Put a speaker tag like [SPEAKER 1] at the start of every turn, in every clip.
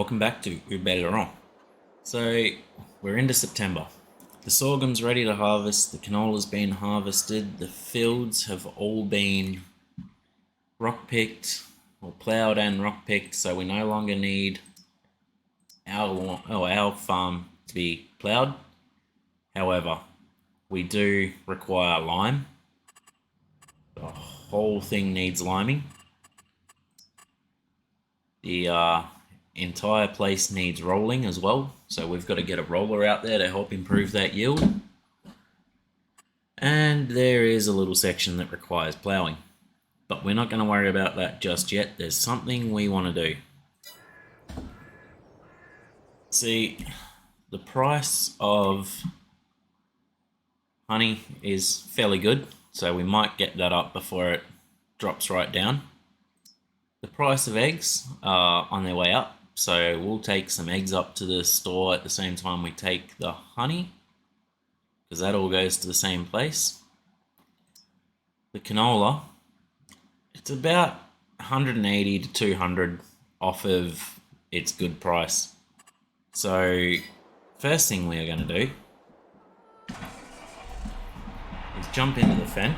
[SPEAKER 1] welcome back to Haut Beyleron. So we're into September. The sorghum's ready to harvest, the canola's been harvested, the fields have all been rock picked or ploughed and rock picked, so we no longer need our farm to be ploughed. However, we do require lime. The whole thing needs liming. The entire place needs rolling as well, so we've got to get a roller out there to help improve that yield. And there is a little section that requires ploughing, but we're not going to worry about that just yet. There's something we want to do. See, the price of honey is fairly good, so we might get that up before it drops right down. The price of eggs are on their way up, so we'll take some eggs up to the store at the same time we take the honey, because that all goes to the same place. The canola, it's about 180 to 200 off of its good price. So first thing we are going to do is jump into the fen.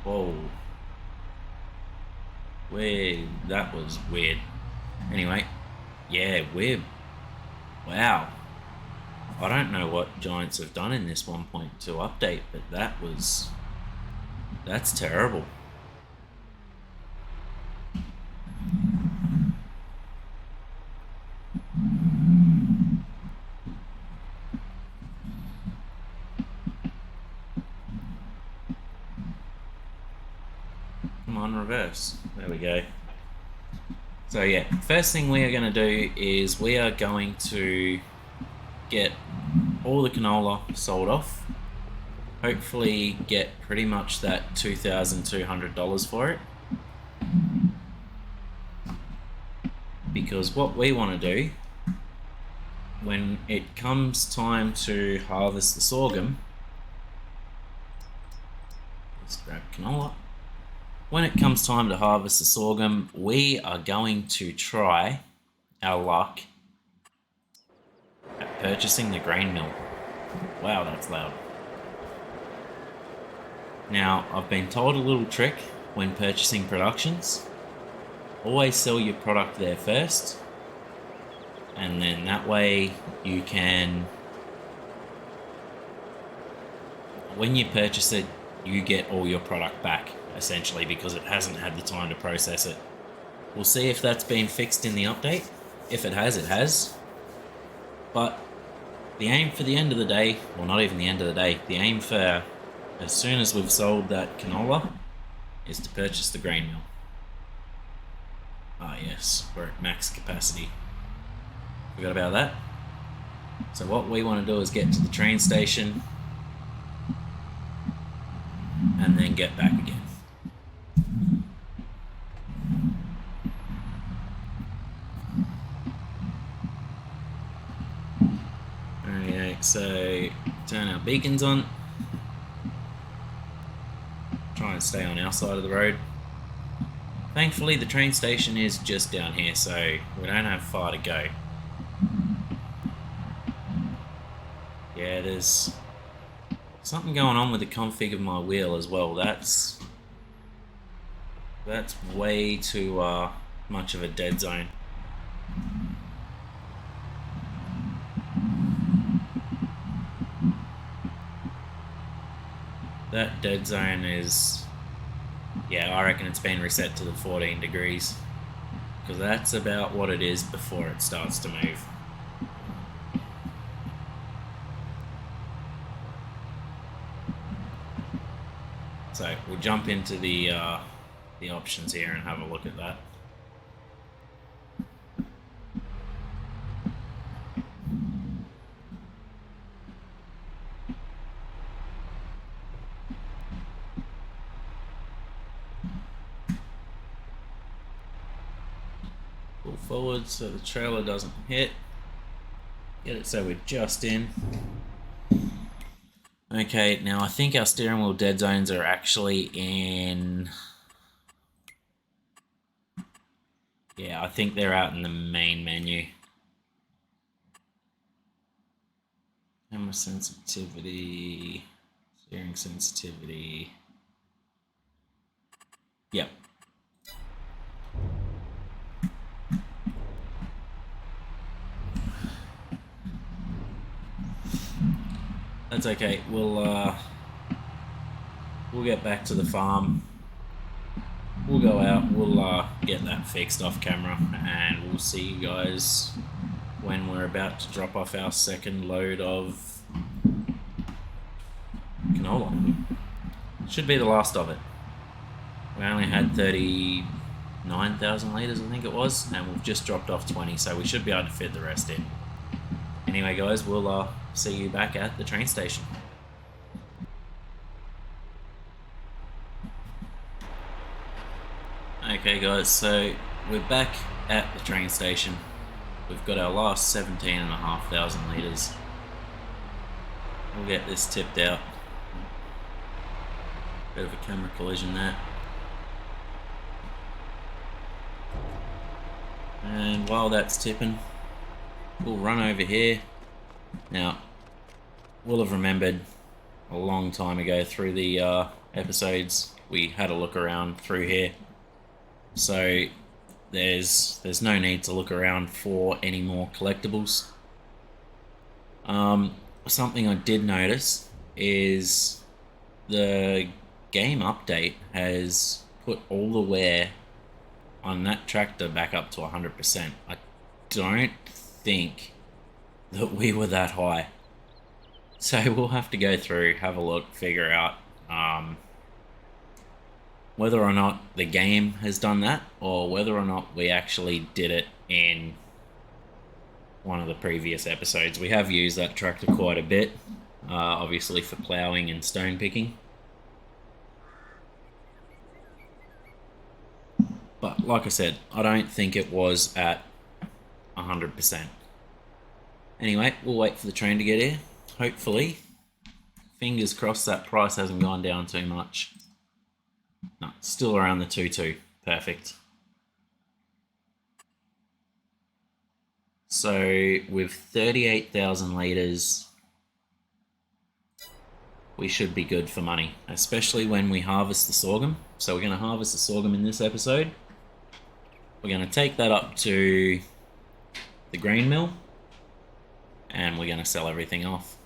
[SPEAKER 1] Whoa. That was weird. Anyway, yeah, wow. I don't know what Giants have done in this 1.2 update, but that's terrible. Come on, reverse. There we go. So yeah, first thing we are going to do is we are going to get all the canola sold off. Hopefully get pretty much that $2,200 for it. Because what we want to do when it comes time to harvest the sorghum, let's grab canola. When it comes time to harvest the sorghum, we are going to try our luck at purchasing the grain mill. Wow, that's loud. Now, I've been told a little trick when purchasing productions. Always sell your product there first, and then that way you can, when you purchase it, you get all your product back, essentially, because it hasn't had the time to process it. We'll see if that's been fixed in the update. If it has, it has. But the aim for the end of the day, well, not even the end of the day, the aim for as soon as we've sold that canola is to purchase the grain mill. Ah yes, we're at max capacity. Forgot about that. So what we want to do is get to the train station and then get back again. Okay, so turn our beacons on. Try and stay on our side of the road. Thankfully the train station is just down here, so we don't have far to go. Yeah, there's something going on with the config of my wheel as well. That's way too much of a dead zone. That dead zone is, yeah, I reckon it's been reset to the 14 degrees, because that's about what it is before it starts to move. So we'll jump into the options here and have a look at that. Pull forward so the trailer doesn't hit. Get it so we're just in. Okay, now I think our steering wheel dead zones are actually in Yeah, I think they're out in the main menu. Camera sensitivity, steering sensitivity. Yep. That's okay. We'll get back to the farm. We'll go out. We'll get that fixed off camera, and we'll see you guys when we're about to drop off our second load of canola. Should be the last of it. We only had 39,000 litres, I think it was, and we've just dropped off 20, so we should be able to fit the rest in. Anyway, guys, we'll see you back at the train station. Okay, guys, so we're back at the train station. We've got our last 17,500 litres. We'll get this tipped out. Bit of a camera collision there. And while that's tipping, we'll run over here. Now, we'll have remembered a long time ago through the episodes, we had a look around through here. So there's no need to look around for any more collectibles. Something I did notice is the game update has put all the wear on that tractor back up to 100%. I don't think that we were that high. So we'll have to go through, have a look, figure out whether or not the game has done that, or whether or not we actually did it in one of the previous episodes. We have used that tractor quite a bit, obviously for ploughing and stone picking. But like I said, I don't think it was at 100%. Anyway, we'll wait for the train to get here. Hopefully, fingers crossed that price hasn't gone down too much. No, still around the 2.2. Perfect. So with 38,000 litres, we should be good for money, especially when we harvest the sorghum. So we're going to harvest the sorghum in this episode. We're going to take that up to the grain mill, and we're going to sell everything off.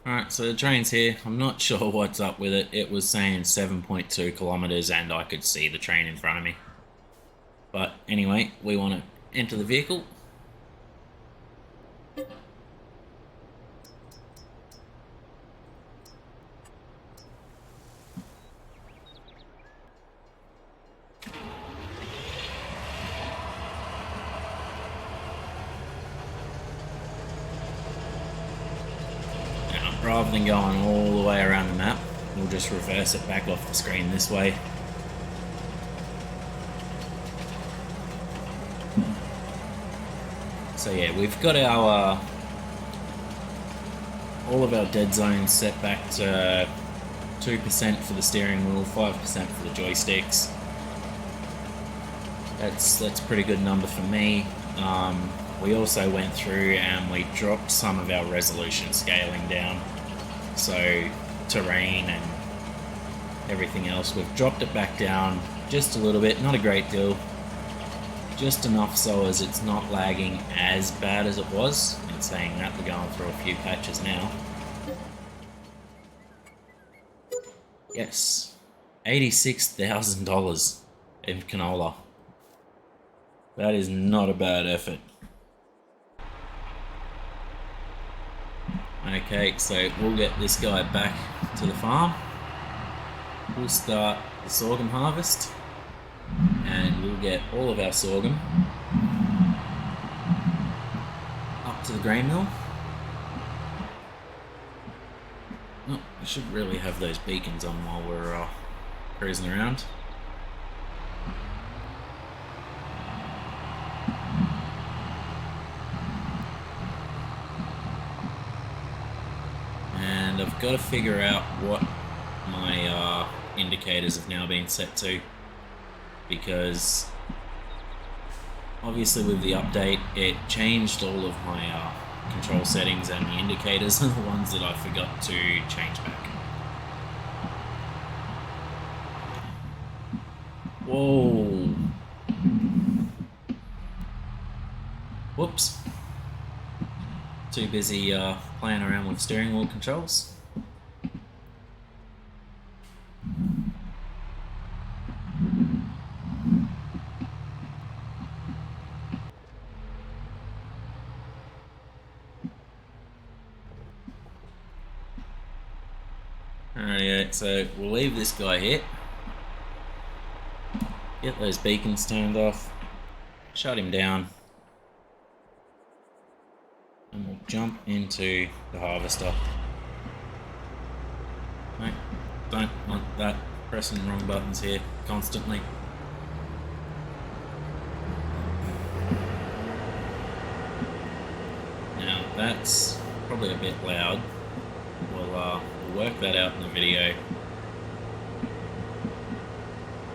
[SPEAKER 1] Alright, so the train's here. I'm not sure what's up with it. It was saying 7.2 kilometers and I could see the train in front of me. But anyway, we want to enter the vehicle. Rather than going all the way around the map, we'll just reverse it back off the screen this way. So yeah, we've got our all of our dead zones set back to 2% for the steering wheel, 5% for the joysticks. That's a pretty good number for me. We also went through and we dropped some of our resolution scaling down. So terrain and everything else, we've dropped it back down just a little bit, not a great deal. Just enough so as it's not lagging as bad as it was. And saying that, we're going through a few patches now. Yes, $86,000 in canola. That is not a bad effort. Okay, so we'll get this guy back to the farm. We'll start the sorghum harvest, and we'll get all of our sorghum up to the grain mill. Oh, we should really have those beacons on while we're cruising around. And of got to figure out what my indicators have now been set to, because obviously with the update it changed all of my control settings, and the indicators are the ones that I forgot to change back. Whoa. Whoops. Too busy playing around with steering wheel controls. Alright, so we'll leave this guy here. Get those beacons turned off. Shut him down. And we'll jump into the harvester. No, don't want that. Pressing the wrong buttons here constantly. Now that's probably a bit loud. We'll work that out in the video.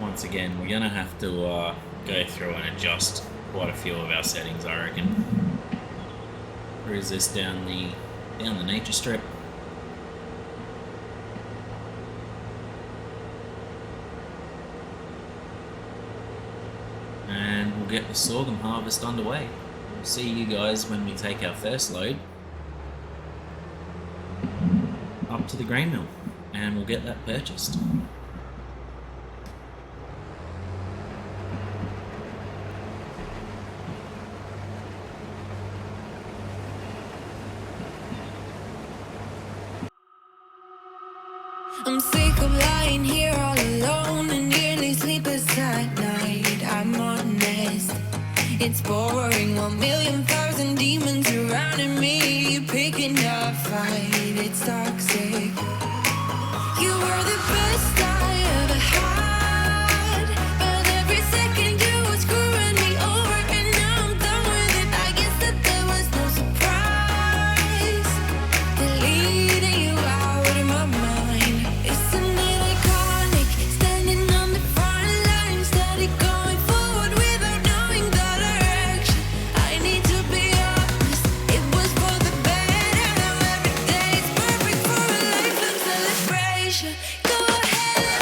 [SPEAKER 1] Once again, we're gonna have to go through and adjust quite a few of our settings, I reckon. Where is this? Down the nature strip. And we'll get the sorghum harvest underway. We'll see you guys when we take our first load up to the grain mill, and we'll get that purchased.
[SPEAKER 2] I'm sick of lying here all alone and nearly sleepless at night. I'm honest, it's boring. 1,000,000 demons surrounding me, picking a fight. It's toxic. You were the best I ever had, but every second you were screwing me over, and now I'm done with it. I guess that there was no surprise. Deleting you out of my mind. Isn't it iconic? Standing on the front line, steady going forward without knowing the direction. I need to be honest, it was for the better. Now every day is perfect for a lifelong celebration. Go ahead.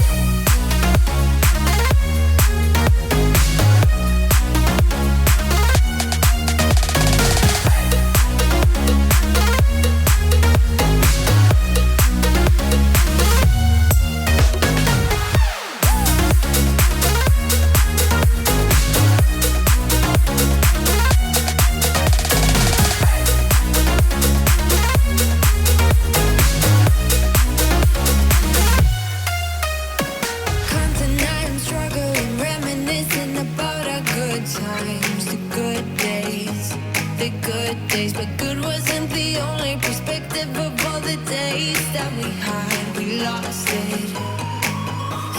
[SPEAKER 2] Constant night and struggling, reminiscing about our good times, the good days, the good days. But good wasn't the only perspective of all the days that we had. We lost it.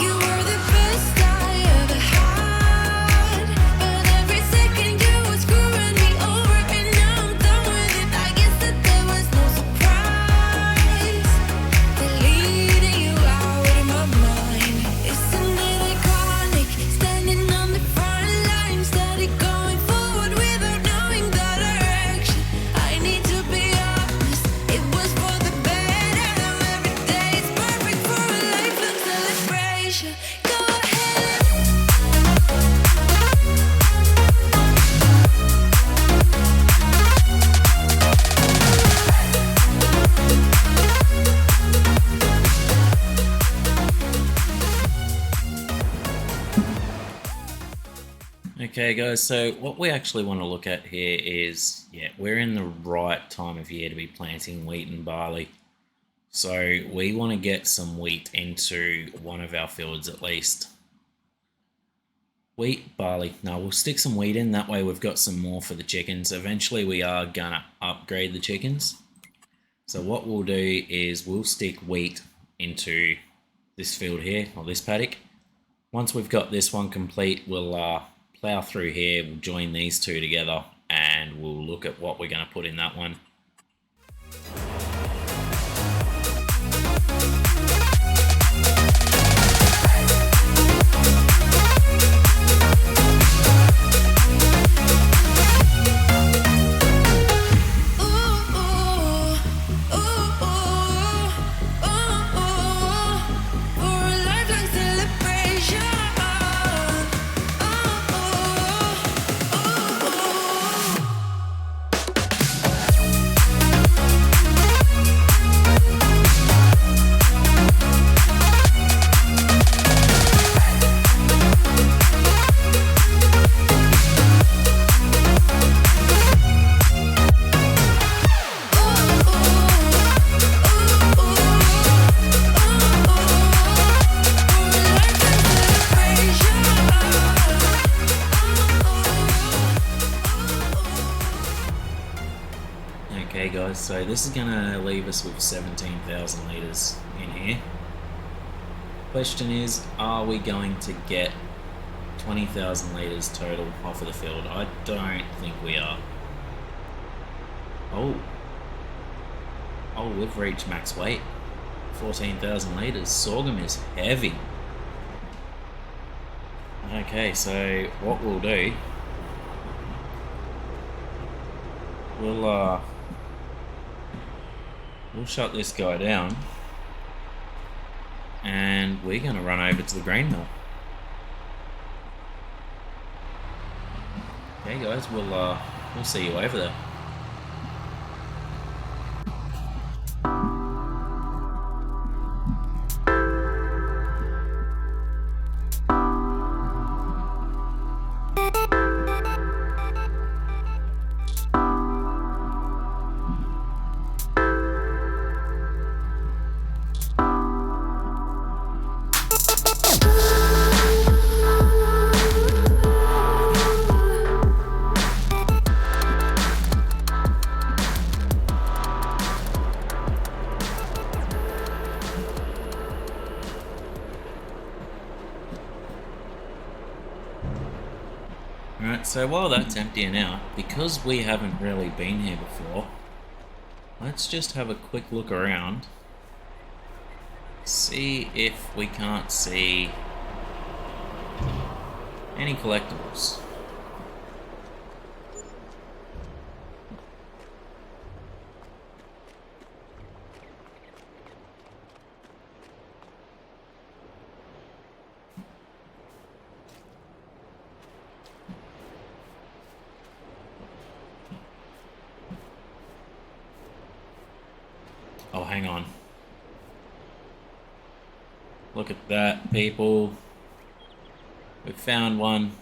[SPEAKER 2] You were the best I ever had, but every second you were screwing me over, and now I'm done with it. I guess that there was no surprise. Deleting you out of my mind. Isn't it iconic? Standing on the front line, steady going forward without knowing the direction. I need to be honest, it was for the better. Now every day is perfect for a lifelong celebration. Go ahead.
[SPEAKER 1] Okay guys, so what we actually want to look at here is, yeah, we're in the right time of year to be planting wheat and barley. So we want to get some wheat into one of our fields at least. Wheat, barley. Now we'll stick some wheat in, that way we've got some more for the chickens. Eventually we are gonna upgrade the chickens. So what we'll do is we'll stick wheat into this field here, or this paddock. Once we've got this one complete, we'll plow through here, we'll join these two together, and we'll look at what we're going to put in that one. So this is going to leave us with 17,000 litres in here. Question is, are we going to get 20,000 litres total off of the field? I don't think we are. Oh, we've reached max weight. 14,000 litres. Sorghum is heavy. Okay, so what we'll do, we'll shut this guy down, and we're going to run over to the grain mill. Okay, guys, we'll see you over there. Alright, so while that's emptying out, because we haven't really been here before, let's just have a quick look around. See if we can't see any collectibles. Oh, hang on. Look at that, people. We've found one.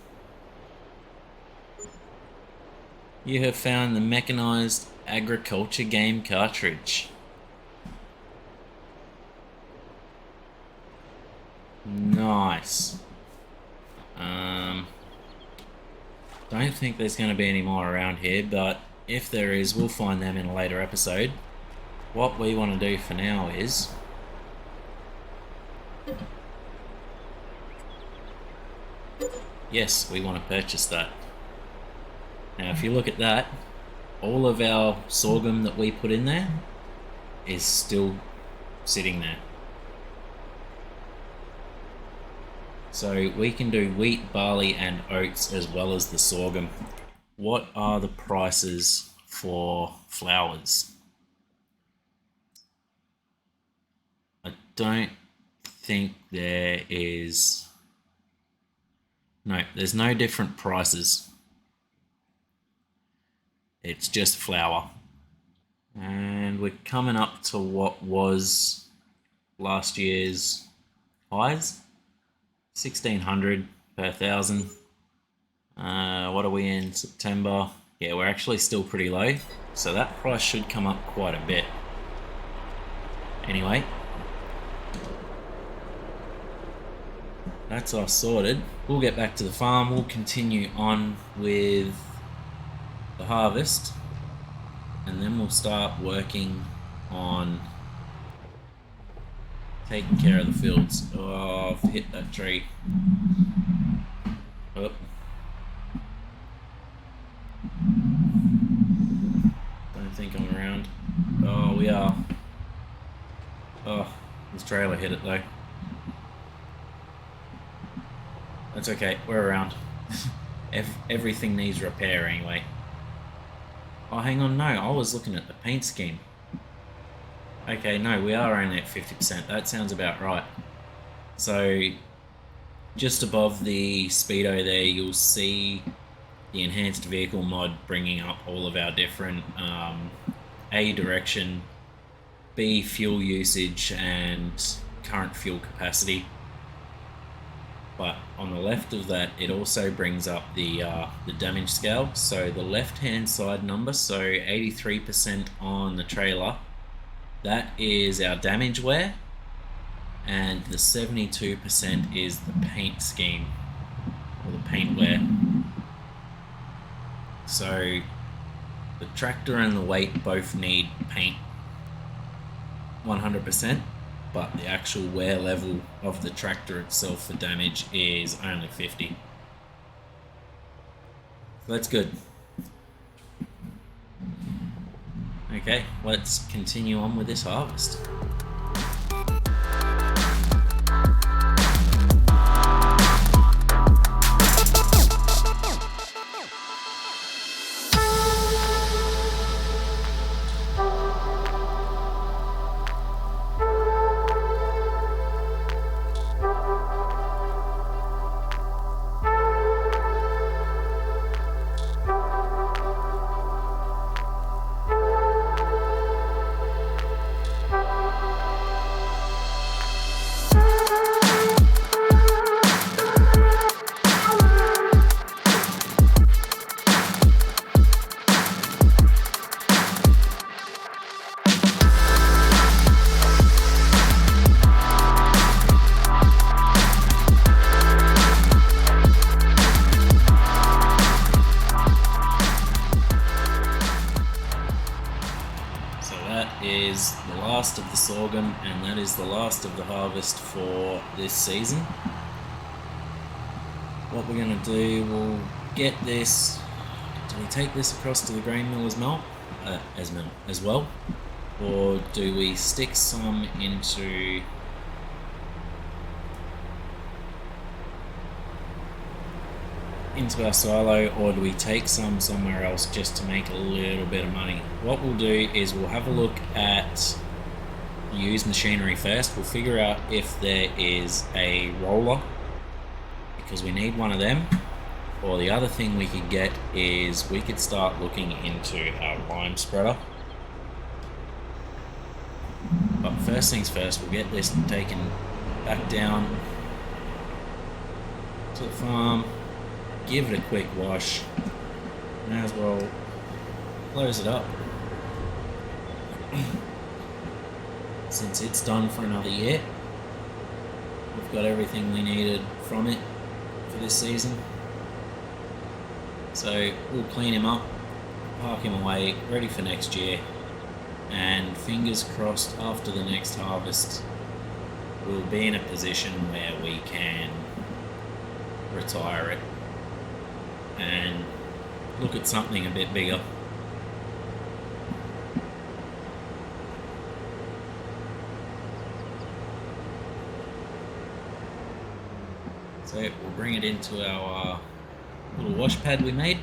[SPEAKER 1] You have found the mechanized agriculture game cartridge. Nice. Don't think there's going to be any more around here, but if there is, we'll find them in a later episode. What we want to do for now is yes, we want to purchase that. Now if you look at that, all of our sorghum that we put in there is still sitting there. So we can do wheat, barley and oats as well as the sorghum. What are the prices for flowers? I don't think there is... No, there's no different prices. It's just flour. And we're coming up to what was last year's highs. 1,600 per thousand. What are we in September? Yeah, we're actually still pretty low. So that price should come up quite a bit. Anyway. That's us sorted. We'll get back to the farm. We'll continue on with the harvest. And then we'll start working on taking care of the fields. Oh, I've hit that tree. Oh. Don't think I'm around. Oh, we are. Oh, this trailer hit it though. That's okay, we're around. Everything needs repair anyway. Oh, hang on, no, I was looking at the paint scheme. Okay, no, we are only at 50%. That sounds about right. So, just above the speedo there, you'll see the enhanced vehicle mod bringing up all of our different A, direction, B, fuel usage, and current fuel capacity. But on the left of that, it also brings up the damage scale. So the left-hand side number, so 83% on the trailer, that is our damage wear, and the 72% is the paint scheme, or the paint wear. So The tractor and the weight both need paint 100%, but the actual wear level of the tractor itself for damage is only 50. So that's good. Okay, let's continue on with this harvest. Is the last of the sorghum, and that is the last of the harvest for this season. What we're going to do, we'll get this. Do we take this across to the grain mill as well, or do we stick some into our silo, or do we take some somewhere else just to make a little bit of money? What we'll do is we'll have a look at used machinery first. We'll figure out if there is a roller, because we need one of them, or the other thing we could get is we could start looking into our lime spreader. But first things first, we'll get this taken back down to the farm, give it a quick wash. May as well close it up since it's done for another year. We've got everything we needed from it for this season, so we'll clean him up, park him away, ready for next year, and fingers crossed after the next harvest we'll be in a position where we can retire it and look at something a bit bigger. So we'll bring it into our little wash pad we made.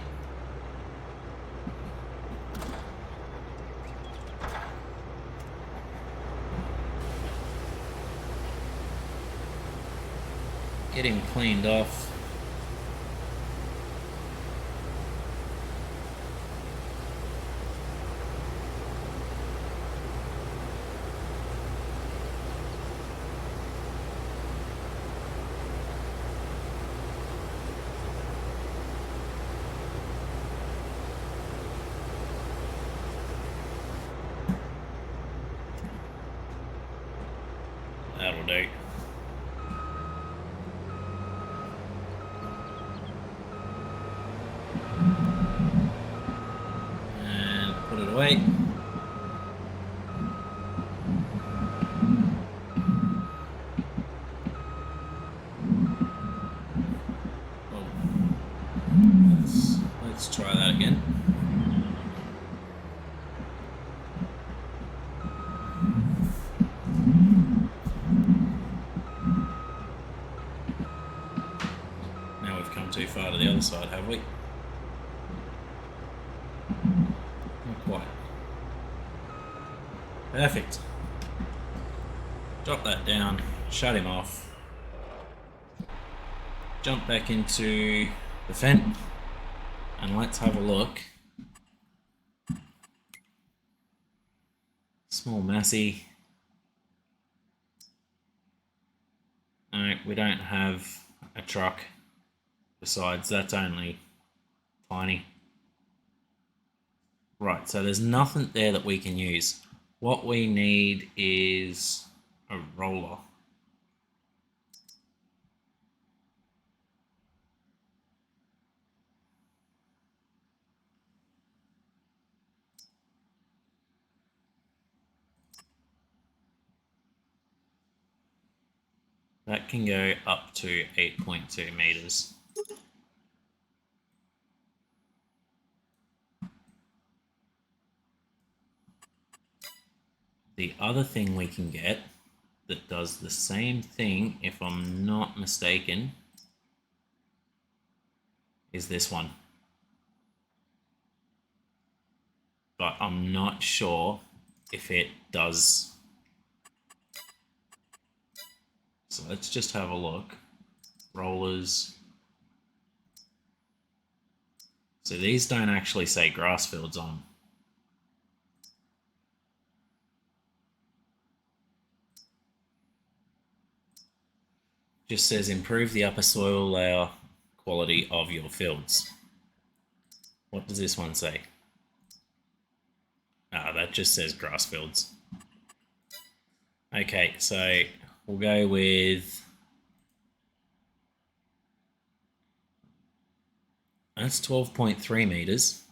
[SPEAKER 1] Get him cleaned off. That'll do. And put it away. Oh. Let's try that again. Too far to the other side, have we? Not quite. Perfect. Drop that down, shut him off, jump back into the Fendt, and let's have a look. Small Massey. No, we don't have a truck. Besides, that's only tiny. Right, so there's nothing there that we can use. What we need is a roller. That can go up to 8.2 meters. The other thing we can get that does the same thing, if I'm not mistaken, is this one. But I'm not sure if it does. So let's just have a look. Rollers. So these don't actually say grass fields on them. Just says improve the upper soil layer quality of your fields. What does this one say? Ah, that just says grass fields. Okay, so we'll go with... That's 12.3 meters.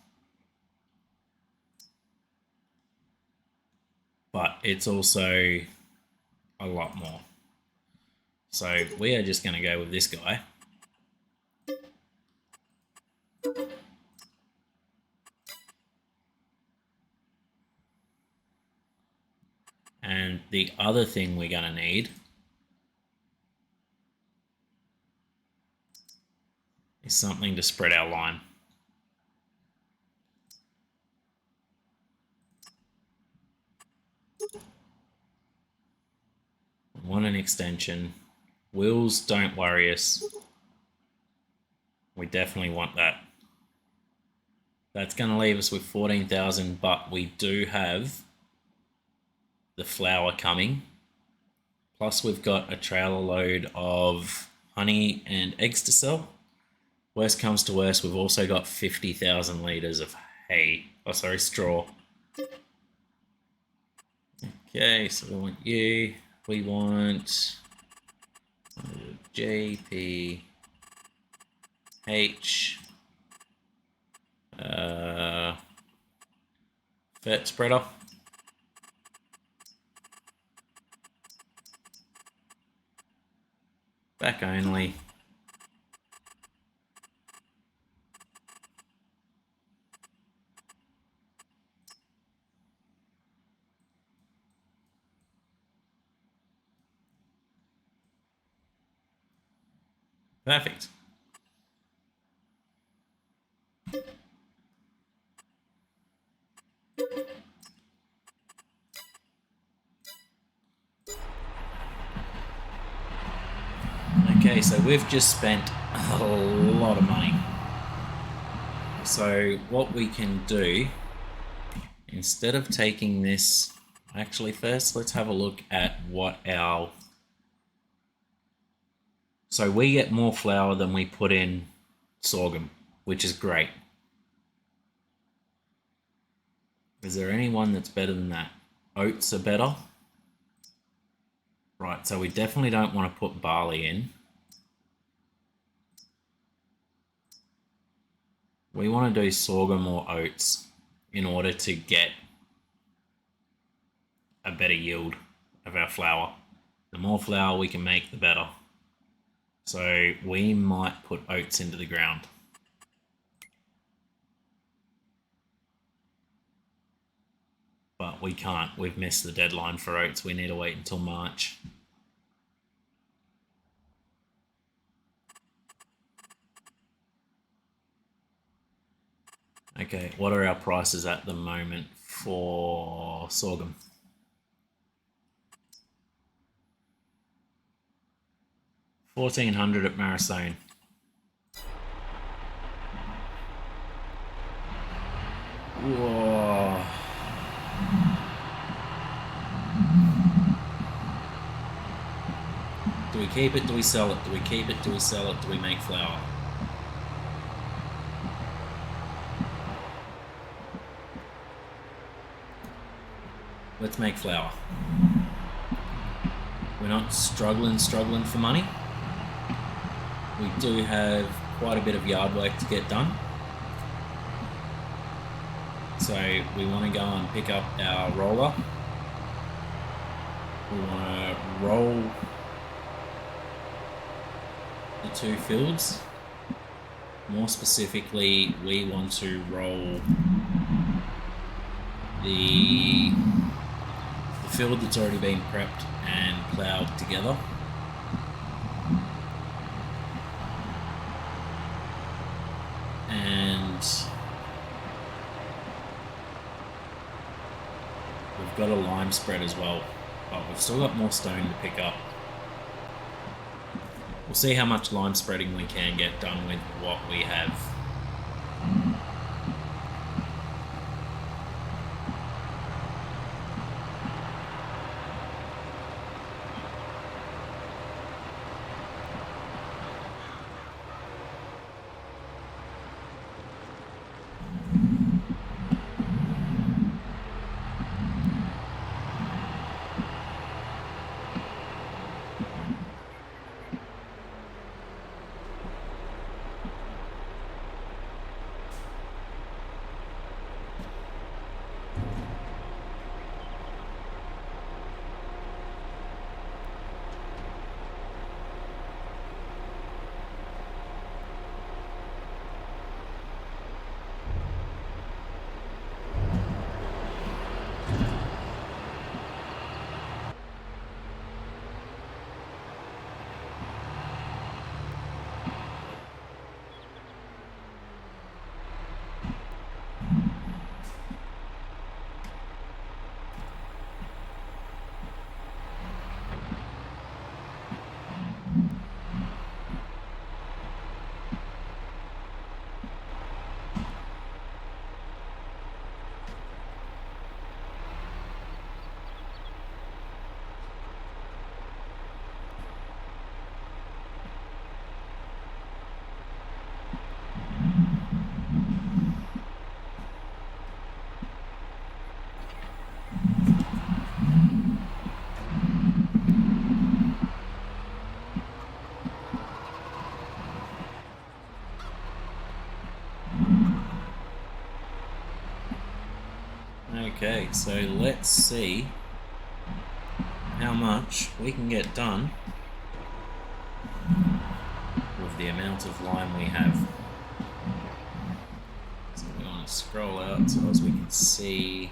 [SPEAKER 1] But it's also a lot more. So we are just going to go with this guy. And the other thing we're going to need is something to spread our lime. We want an extension. Wheels don't worry us. We definitely want that. That's going to leave us with 14,000, but we do have the flour coming. Plus we've got a trailer load of honey and eggs to sell. Worst comes to worst, we've also got 50,000 litres of straw. Okay, so we want you. We want JPH. Fat spreader. Back only. Perfect. Okay, so we've just spent a lot of money. So what we can do, instead of taking this, actually first let's have a look at what our... So we get more flour than we put in sorghum, which is great. Is there anyone that's better than that? Oats are better. Right, so we definitely don't want to put barley in. We want to do sorghum or oats in order to get a better yield of our flour. The more flour we can make, the better. So we might put oats into the ground. But we can't. We've missed the deadline for oats. We need to wait until March. Okay, what are our prices at the moment for sorghum? $1,400 at Marisone. Whoa. Do we keep it? Do we sell it? Do we keep it? Do we sell it? Do we make flour? Let's make flour. We're not struggling for money. We do have quite a bit of yard work to get done. So we want to go and pick up our roller. We want to roll the two fields. More specifically, we want to roll the field that's already been prepped and ploughed together. And we've got a lime spread as well, but we've still got more stone to pick up. We'll see how much lime spreading we can get done with what we have. Okay, so let's see how much we can get done with the amount of lime we have. So we want to scroll out so as we can see.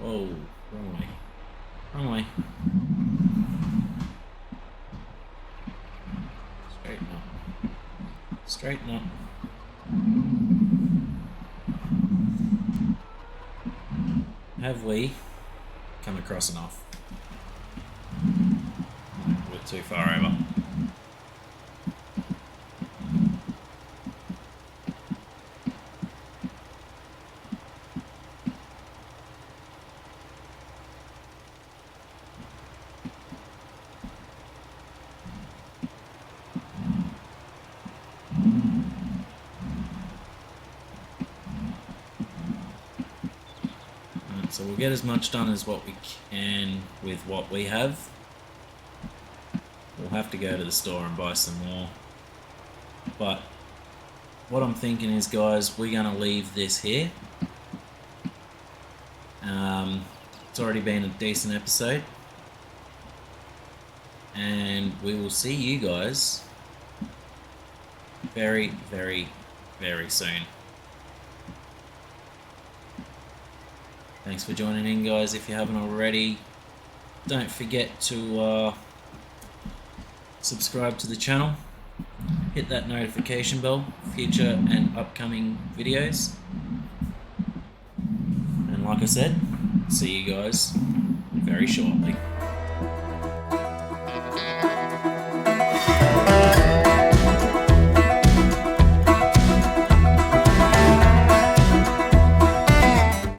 [SPEAKER 1] Whoa, wrong way. Wrong way. Straighten up. Straighten up. Have we come across enough? No, we're too far over. So we'll get as much done as what we can with what we have. We'll have to go to the store and buy some more. But what I'm thinking is, guys, we're going to leave this here. It's already been a decent episode. And we will see you guys very, very, very soon. Thanks for joining in, guys. If you haven't already, don't forget to subscribe to the channel. Hit that notification bell for future and upcoming videos. And like I said, see you guys very shortly.